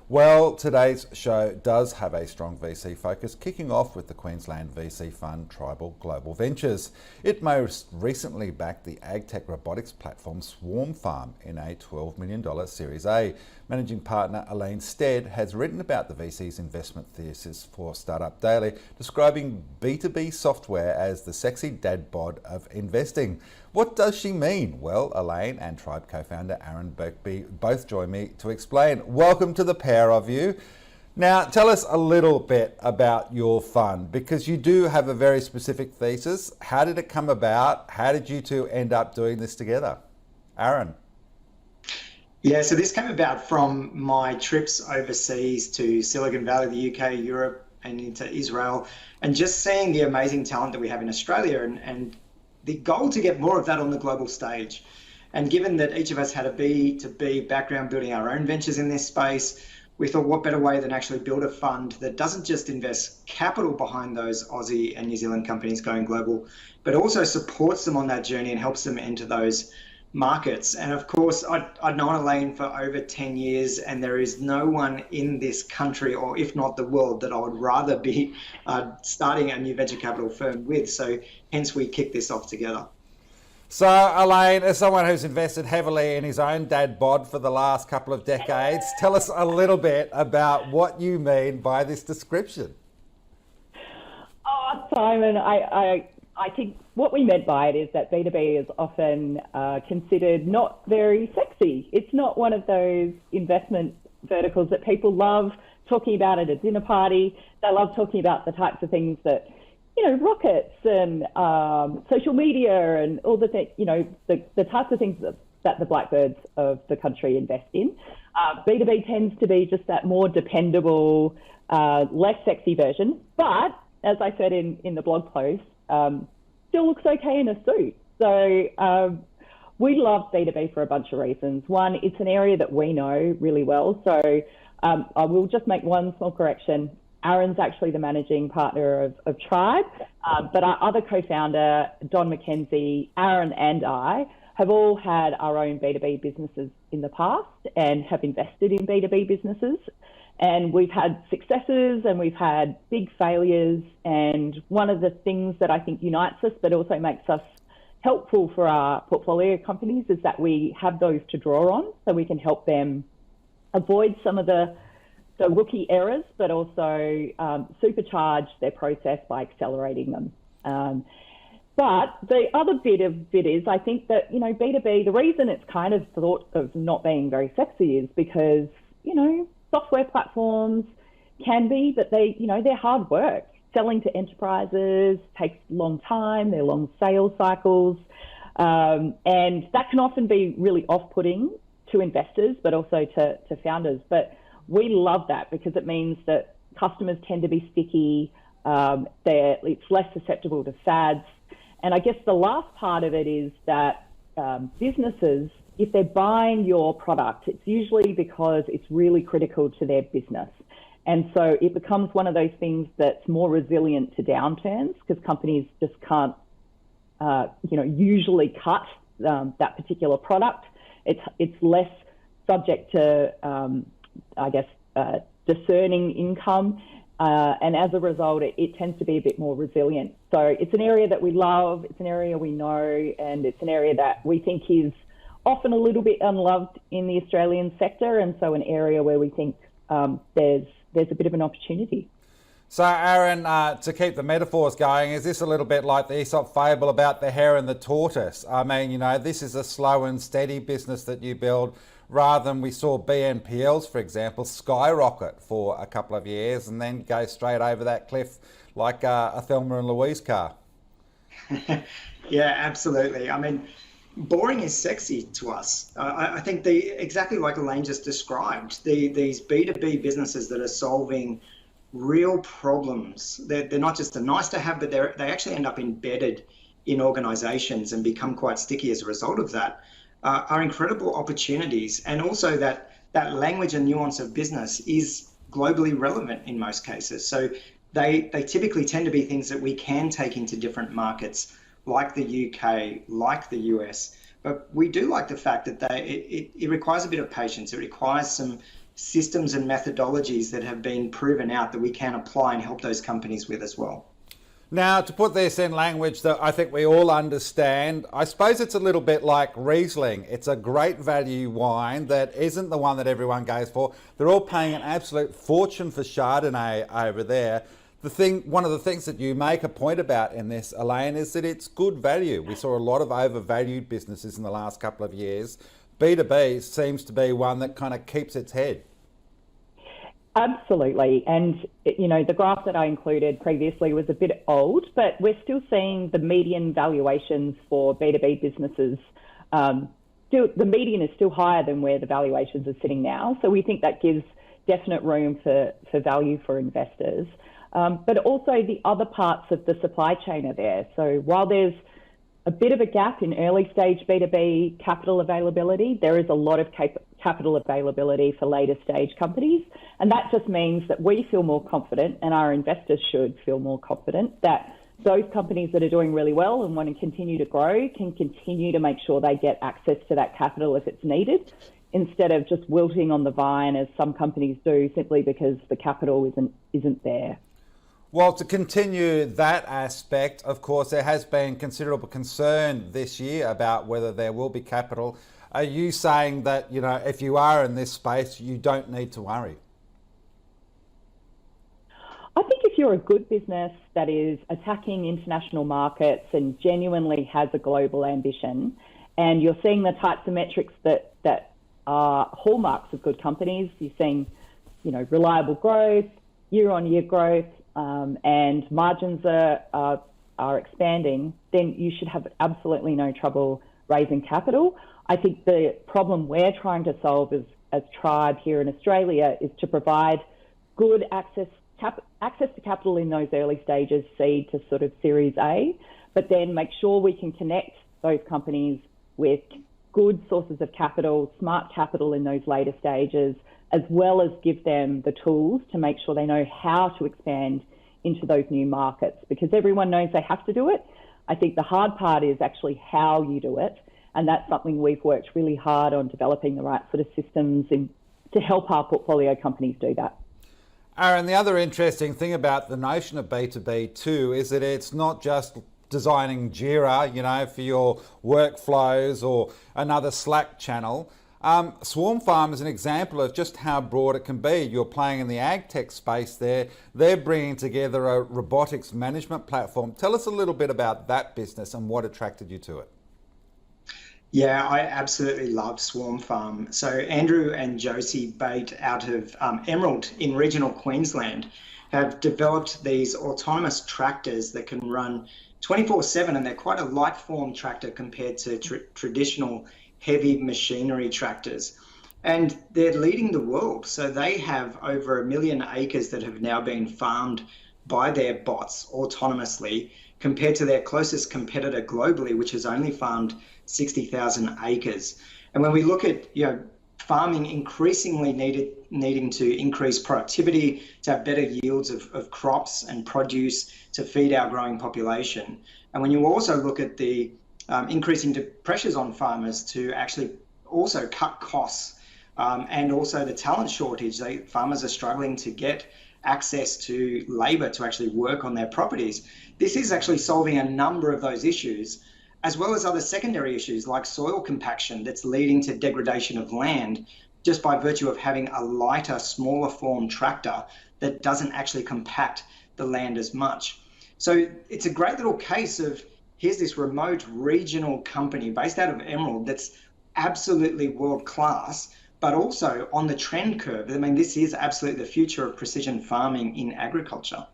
Well, today's show does have a strong VC focus, kicking off with the Queensland VC fund Tribal Global Ventures. It most recently backed the agtech robotics platform Swarm Farm in a $12 million Series A. Managing partner Elaine Stead has written about the VC's investment thesis for Startup Daily, describing B2B software as the sexy dad bod of investing. What does she mean? Well, Elaine and Tribe co-founder Aaron Birkby both join me to explain. Welcome to the pair of you. Now, tell us a little bit about your fund, because you do have a very specific thesis. How did it come about? How did you two end up doing this together? Aaron. Yeah, so this came about from my trips overseas to Silicon Valley, the UK, Europe, and into Israel, and just seeing the amazing talent that we have in Australia and the goal to get more of that on the global stage. And given that each of us had a B2B background building our own ventures in this space, we thought what better way than actually build a fund that doesn't just invest capital behind those Aussie and New Zealand companies going global, but also supports them on that journey and helps them enter those markets. And of course, I'd known Elaine for over 10 years, and there is no one in this country, or if not the world, that I would rather be starting a new venture capital firm with. So hence we kicked this off together. So Elaine, as someone who's invested heavily in his own dad bod for the last couple of decades, tell us a little bit about what you mean by this description. Oh, Simon, I think what we meant by it is that B2B is often considered not very sexy. It's not one of those investment verticals that people love talking about at a dinner party. They love talking about the types of things that, rockets and social media and all the things, the types of things that the blackbirds of the country invest in. B2B tends to be just that more dependable, less sexy version. But as I said in the blog post, still looks okay in a suit. So we love B2B for a bunch of reasons. One, it's an area that we know really well. So I will just make one small correction. Aaron's actually the managing partner of Tribe, but our other co-founder, Don McKenzie, Aaron and I have all had our own B2B businesses in the past and have invested in B2B businesses. And we've had successes and we've had big failures. And one of the things that I think unites us, but also makes us helpful for our portfolio companies, is that we have those to draw on, so we can help them avoid some of the rookie errors, but also supercharge their process by accelerating them. But the other bit of it is, I think that, B2B, the reason it's kind of thought of not being very sexy is because, software platforms can be, but they're hard work. Selling to enterprises takes a long time, they're long sales cycles, and that can often be really off-putting to investors, but also to founders. But we love that because it means that customers tend to be sticky, it's less susceptible to fads. And I guess the last part of it is that businesses, if they're buying your product, it's usually because it's really critical to their business. And so it becomes one of those things that's more resilient to downturns, because companies just can't, usually cut that particular product. It's less subject to, discerning income. And as a result, it tends to be a bit more resilient. So it's an area that we love, it's an area we know, and it's an area that we think is often a little bit unloved in the Australian sector, and so an area where we think there's a bit of an opportunity. So Aaron, to keep the metaphors going, is this a little bit like the Aesop fable about the hare and the tortoise? I mean, this is a slow and steady business that you build, rather than we saw BNPLs, for example, skyrocket for a couple of years and then go straight over that cliff like a Thelma and Louise car. Yeah, absolutely. I mean, boring is sexy to us. I think exactly like Elaine just described, these B2B businesses that are solving real problems. They're not just a nice to have, but they actually end up embedded in organizations and become quite sticky as a result of that, are incredible opportunities. And also that language and nuance of business is globally relevant in most cases. So they typically tend to be things that we can take into different markets, like the UK, like the US. But we do like the fact that it requires a bit of patience. It requires some systems and methodologies that have been proven out that we can apply and help those companies with as well. Now, to put this in language that I think we all understand, I suppose it's a little bit like Riesling. It's a great value wine that isn't the one that everyone goes for. They're all paying an absolute fortune for Chardonnay over there. One of the things that you make a point about in this, Elaine, is that it's good value. We saw a lot of overvalued businesses in the last couple of years. B2B seems to be one that kind of keeps its head. Absolutely. And, the graph that I included previously was a bit old, but we're still seeing the median valuations for B2B businesses. The median is still higher than where the valuations are sitting now. So we think that gives definite room for value for investors. But also the other parts of the supply chain are there. So while there's a bit of a gap in early stage B2B capital availability, there is a lot of capital availability for later stage companies. And that just means that we feel more confident, and our investors should feel more confident, that those companies that are doing really well and want to continue to grow can continue to make sure they get access to that capital if it's needed, instead of just wilting on the vine as some companies do simply because the capital isn't there. Well, to continue that aspect, of course, there has been considerable concern this year about whether there will be capital. Are you saying that, if you are in this space, you don't need to worry? I think if you're a good business that is attacking international markets and genuinely has a global ambition, and you're seeing the types of metrics that are hallmarks of good companies, you're seeing, reliable growth, year-on-year growth, and margins are expanding, then you should have absolutely no trouble raising capital. I think the problem we're trying to solve as Tribe here in Australia is to provide good access to capital in those early stages, seed to sort of Series A, but then make sure we can connect those companies with good sources of capital, smart capital in those later stages, as well as give them the tools to make sure they know how to expand into those new markets, because everyone knows they have to do it. I think the hard part is actually how you do it. And that's something we've worked really hard on, developing the right sort of systems to help our portfolio companies do that. Aaron, the other interesting thing about the notion of B2B too is that it's not just designing Jira, for your workflows or another Slack channel. Swarm Farm is an example of just how broad it can be. You're playing in the ag tech space there. They're bringing together a robotics management platform. Tell us a little bit about that business and what attracted you to it. Yeah, I absolutely love Swarm Farm. So Andrew and Josie Bate out of Emerald in regional Queensland have developed these autonomous tractors that can run 24/7, and they're quite a light form tractor compared to traditional heavy machinery tractors. And they're leading the world. So they have over 1 million acres that have now been farmed by their bots autonomously, compared to their closest competitor globally, which has only farmed 60,000 acres. And when we look at farming increasingly needing to increase productivity, to have better yields of crops and produce to feed our growing population. And when you also look at the increasing pressures on farmers to actually also cut costs, and also the talent shortage, farmers are struggling to get access to labour to actually work on their properties. This is actually solving a number of those issues, as well as other secondary issues like soil compaction that's leading to degradation of land just by virtue of having a lighter, smaller form tractor that doesn't actually compact the land as much. So it's a great little case of, here's this remote regional company based out of Emerald that's absolutely world class, but also on the trend curve. I mean, this is absolutely the future of precision farming in agriculture.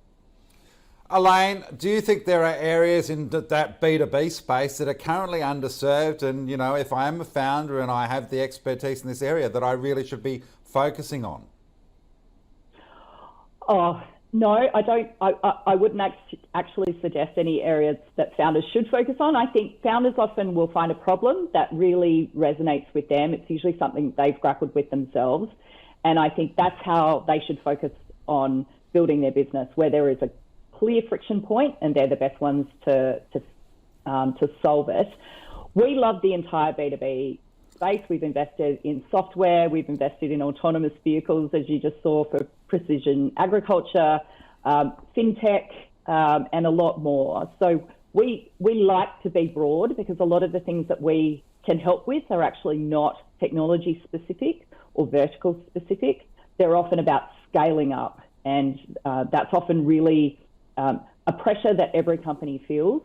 Elaine, do you think there are areas in that B2B space that are currently underserved, and if I am a founder and I have the expertise in this area, that I really should be focusing on? Oh, no, I don't. I wouldn't actually suggest any areas that founders should focus on. I think founders often will find a problem that really resonates with them. It's usually something they've grappled with themselves. And I think that's how they should focus on building their business, where there is a clear friction point and they're the best ones to solve it. We love the entire B2B space. We've invested in software, we've invested in autonomous vehicles, as you just saw, for precision agriculture, fintech, and a lot more. So we like to be broad because a lot of the things that we can help with are actually not technology specific or vertical specific. They're often about scaling up, and that's often really a pressure that every company feels.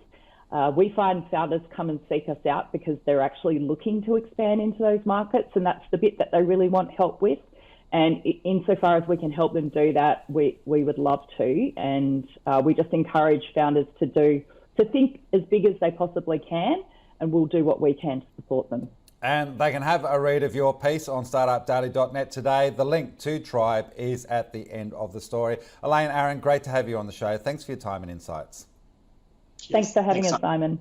We find founders come and seek us out because they're actually looking to expand into those markets, and that's the bit that they really want help with. And insofar as we can help them do that, we would love to. And we just encourage founders to think as big as they possibly can, and we'll do what we can to support them. And they can have a read of your piece on startupdaily.net today. The link to Tribe is at the end of the story. Elaine, Aaron, great to have you on the show. Thanks for your time and insights. Thanks for having us, Simon.